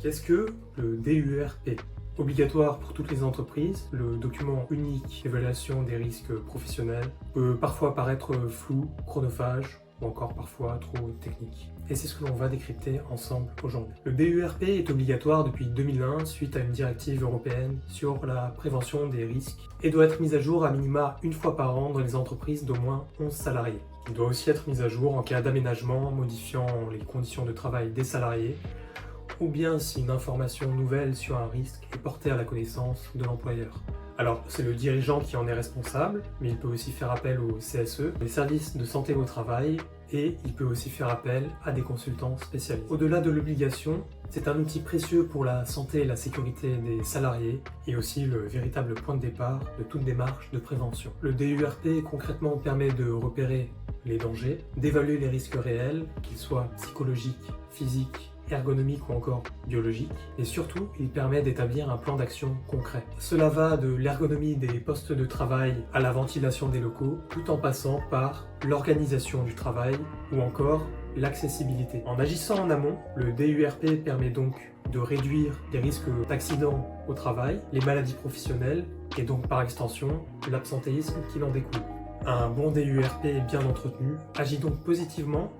Qu'est-ce que le DURP? Obligatoire pour toutes les entreprises, le document unique d'évaluation des risques professionnels peut parfois paraître flou, chronophage ou encore parfois trop technique. Et c'est ce que l'on va décrypter ensemble aujourd'hui. Le DURP est obligatoire depuis 2001 suite à une directive européenne sur la prévention des risques et doit être mis à jour à minima une fois par an dans les entreprises d'au moins 11 salariés. Il doit aussi être mis à jour en cas d'aménagement modifiant les conditions de travail des salariés ou bien si une information nouvelle sur un risque est portée à la connaissance de l'employeur. Alors, c'est le dirigeant qui en est responsable, mais il peut aussi faire appel au CSE, les services de santé au travail, et il peut aussi faire appel à des consultants spécialisés. Au-delà de l'obligation, c'est un outil précieux pour la santé et la sécurité des salariés, et aussi le véritable point de départ de toute démarche de prévention. Le DURP concrètement permet de repérer les dangers, d'évaluer les risques réels, qu'ils soient psychologiques, physiques, ergonomique ou encore biologique, et surtout il permet d'établir un plan d'action concret. Cela va de l'ergonomie des postes de travail à la ventilation des locaux, tout en passant par l'organisation du travail ou encore l'accessibilité. En agissant en amont, le DURP permet donc de réduire les risques d'accidents au travail, les maladies professionnelles et donc par extension l'absentéisme qui en découle. Un bon DURP bien entretenu agit donc positivement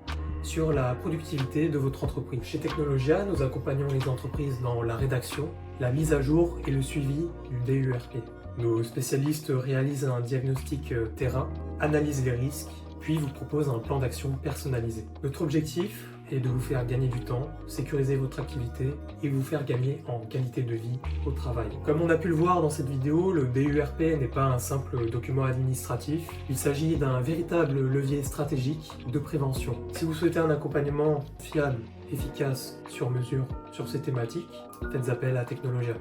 sur la productivité de votre entreprise. Chez Technologia, nous accompagnons les entreprises dans la rédaction, la mise à jour et le suivi du DURP. Nos spécialistes réalisent un diagnostic terrain, analysent les risques, puis vous proposent un plan d'action personnalisé. Notre objectif est de vous faire gagner du temps, sécuriser votre activité et vous faire gagner en qualité de vie au travail. Comme on a pu le voir dans cette vidéo, le DURP n'est pas un simple document administratif, il s'agit d'un véritable levier stratégique de prévention. Si vous souhaitez un accompagnement fiable, efficace, sur mesure sur ces thématiques, faites appel à Technologia.